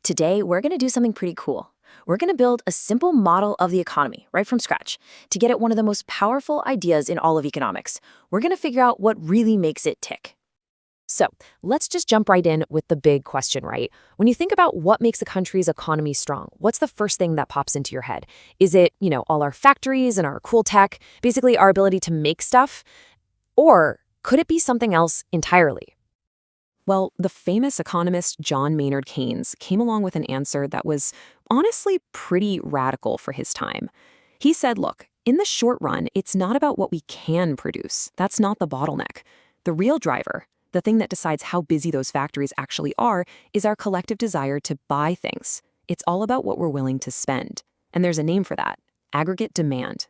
Today, we're going to do something pretty cool. We're going to build a simple model of the economy right from scratch to get at one of the most powerful ideas in all of economics. We're going to figure out what really makes it tick. So let's just jump right in with the big question, right? When you think about what makes a country's economy strong, what's the first thing that pops into your head? Is it, all our factories and our cool tech, basically our ability to make stuff? Or could it be something else entirely? Well, the famous economist John Maynard Keynes came along with an answer that was honestly pretty radical for his time. He said, look, in the short run, it's not about what we can produce. That's not the bottleneck. The real driver, the thing that decides how busy those factories actually are, is our collective desire to buy things. It's all about what we're willing to spend. And there's a name for that: aggregate demand.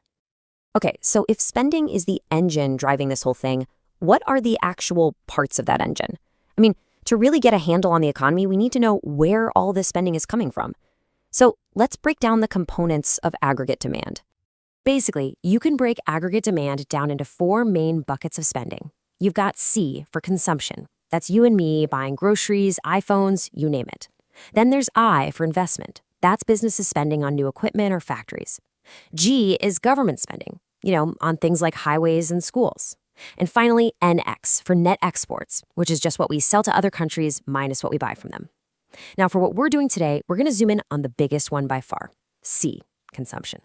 Okay, so if spending is the engine driving this whole thing, what are the actual parts of that engine? I mean, to really get a handle on the economy, we need to know where all this spending is coming from. So let's break down the components of aggregate demand. Basically, you can break aggregate demand down into 4 main buckets of spending. You've got C for consumption. That's you and me buying groceries, iPhones, you name it. Then there's I for investment. That's businesses spending on new equipment or factories. G is government spending, on things like highways and schools. And finally, NX for net exports, which is just what we sell to other countries minus what we buy from them. Now, for what we're doing today, we're going to zoom in on the biggest one by far: C, consumption.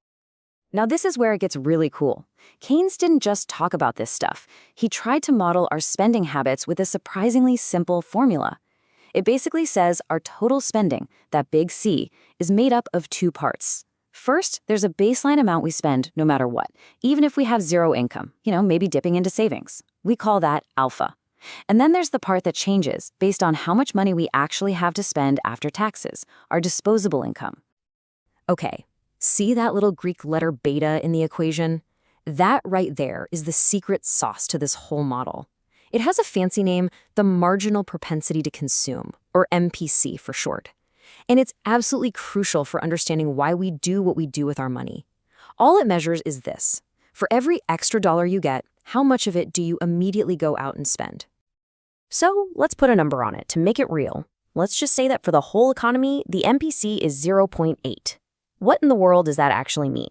Now, this is where it gets really cool. Keynes didn't just talk about this stuff. He tried to model our spending habits with a surprisingly simple formula. It basically says our total spending, that big C, is made up of 2 parts. First, there's a baseline amount we spend no matter what, even if we have 0 income, maybe dipping into savings. We call that alpha. And then there's the part that changes based on how much money we actually have to spend after taxes, our disposable income. Okay, see that little Greek letter beta in the equation? That right there is the secret sauce to this whole model. It has a fancy name, the marginal propensity to consume, or MPC for short. And it's absolutely crucial for understanding why we do what we do with our money. All it measures is this: for every extra dollar you get, how much of it do you immediately go out and spend? So let's put a number on it to make it real. Let's just say that for the whole economy, the MPC is 0.8. What in the world does that actually mean?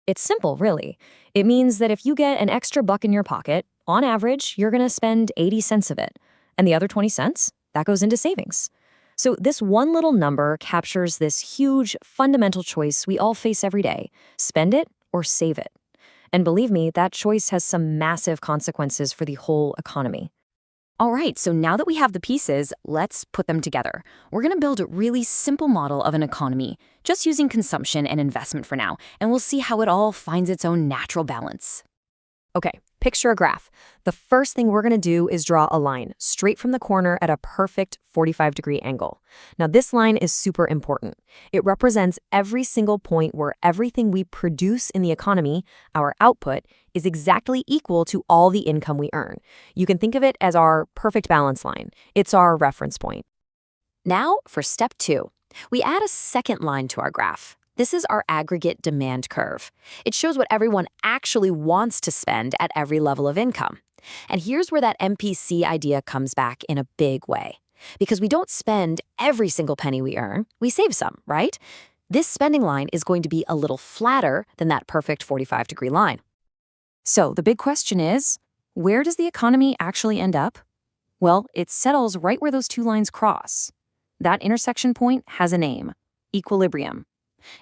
It's simple, really. It means that if you get an extra buck in your pocket, on average, you're going to spend 80 cents of it. And the other 20 cents, that goes into savings. So this one little number captures this huge, fundamental choice we all face every day: spend it or save it. And believe me, that choice has some massive consequences for the whole economy. All right, so now that we have the pieces, let's put them together. We're going to build a really simple model of an economy, just using consumption and investment for now, and we'll see how it all finds its own natural balance. Okay, picture a graph. The first thing we're going to do is draw a line straight from the corner at a perfect 45-degree angle. Now, this line is super important. It represents every single point where everything we produce in the economy, our output, is exactly equal to all the income we earn. You can think of it as our perfect balance line. It's our reference point. Now, for step 2, we add a second line to our graph. This is our aggregate demand curve. It shows what everyone actually wants to spend at every level of income. And here's where that MPC idea comes back in a big way. Because we don't spend every single penny we earn, we save some, right? This spending line is going to be a little flatter than that perfect 45-degree line. So the big question is, where does the economy actually end up? Well, it settles right where those 2 lines cross. That intersection point has a name: equilibrium.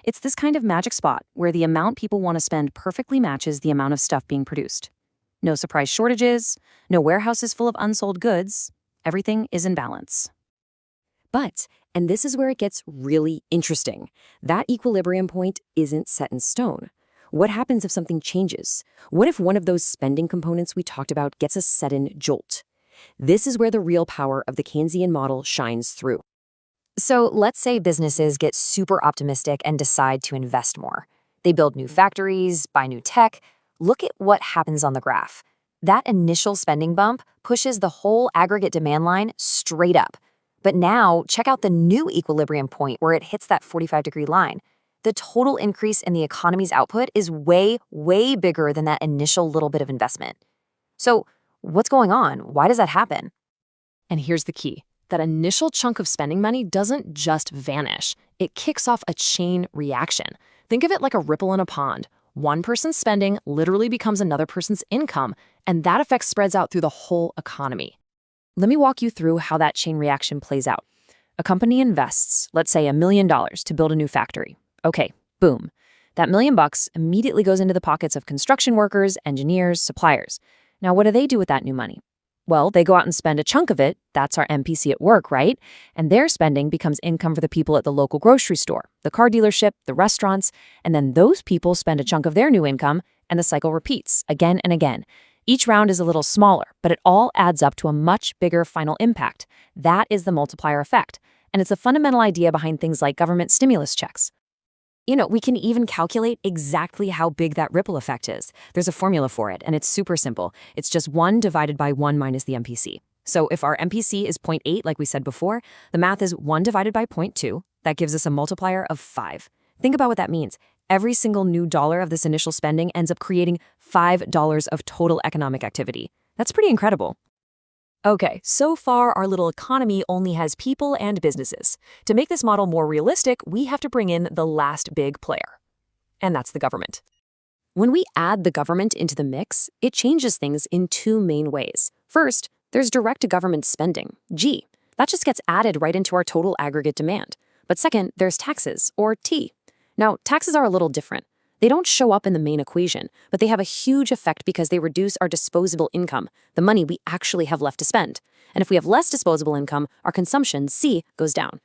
It's this kind of magic spot where the amount people want to spend perfectly matches the amount of stuff being produced. No surprise shortages, no warehouses full of unsold goods. Everything is in balance. But, and this is where it gets really interesting, that equilibrium point isn't set in stone. What happens if something changes? What if one of those spending components we talked about gets a sudden jolt? This is where the real power of the Keynesian model shines through. So let's say businesses get super optimistic and decide to invest more. They build new factories, buy new tech. Look at what happens on the graph. That initial spending bump pushes the whole aggregate demand line straight up. But now, check out the new equilibrium point where it hits that 45-degree line. The total increase in the economy's output is way, way bigger than that initial little bit of investment. So what's going on? Why does that happen? And here's the key. that initial chunk of spending money doesn't just vanish. It kicks off a chain reaction. Think of it like a ripple in a pond. One person's spending literally becomes another person's income, and that effect spreads out through the whole economy. Let me walk you through how that chain reaction plays out. A company invests, let's say $1 million to build a new factory. Okay, boom. That $1 million immediately goes into the pockets of construction workers, engineers, suppliers. Now, what do they do with that new money? Well, they go out and spend a chunk of it. That's our MPC at work, right? And their spending becomes income for the people at the local grocery store, the car dealership, the restaurants, and then those people spend a chunk of their new income, and the cycle repeats again and again. Each round is a little smaller, but it all adds up to a much bigger final impact. That is the multiplier effect, and it's a fundamental idea behind things like government stimulus checks. We can even calculate exactly how big that ripple effect is. There's a formula for it, and it's super simple. It's just 1 divided by 1 minus the MPC. So if our MPC is 0.8, like we said before, the math is 1 divided by 0.2. That gives us a multiplier of 5. Think about what that means. Every single new dollar of this initial spending ends up creating $5 of total economic activity. That's pretty incredible. Okay, so far our little economy only has people and businesses. To make this model more realistic, we have to bring in the last big player. And that's the government. When we add the government into the mix, it changes things in two main ways. First, there's direct-to-government spending, G. That just gets added right into our total aggregate demand. But second, there's taxes, or T. Now, taxes are a little different. They don't show up in the main equation, but they have a huge effect because they reduce our disposable income, the money we actually have left to spend. And if we have less disposable income, our consumption, C, goes down.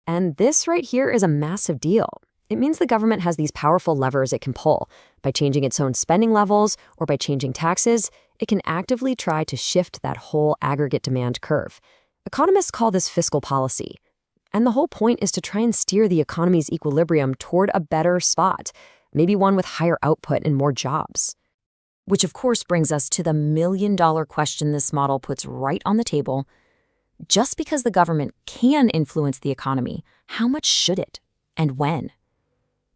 And this right here is a massive deal. It means the government has these powerful levers it can pull. By changing its own spending levels or by changing taxes, it can actively try to shift that whole aggregate demand curve. Economists call this fiscal policy. And the whole point is to try and steer the economy's equilibrium toward a better spot. Maybe one with higher output and more jobs. Which of course brings us to the million-dollar question this model puts right on the table. Just because the government can influence the economy, how much should it? And when?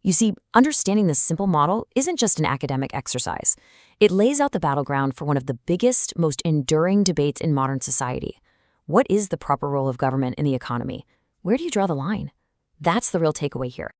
You see, understanding this simple model isn't just an academic exercise. It lays out the battleground for one of the biggest, most enduring debates in modern society. What is the proper role of government in the economy? Where do you draw the line? That's the real takeaway here.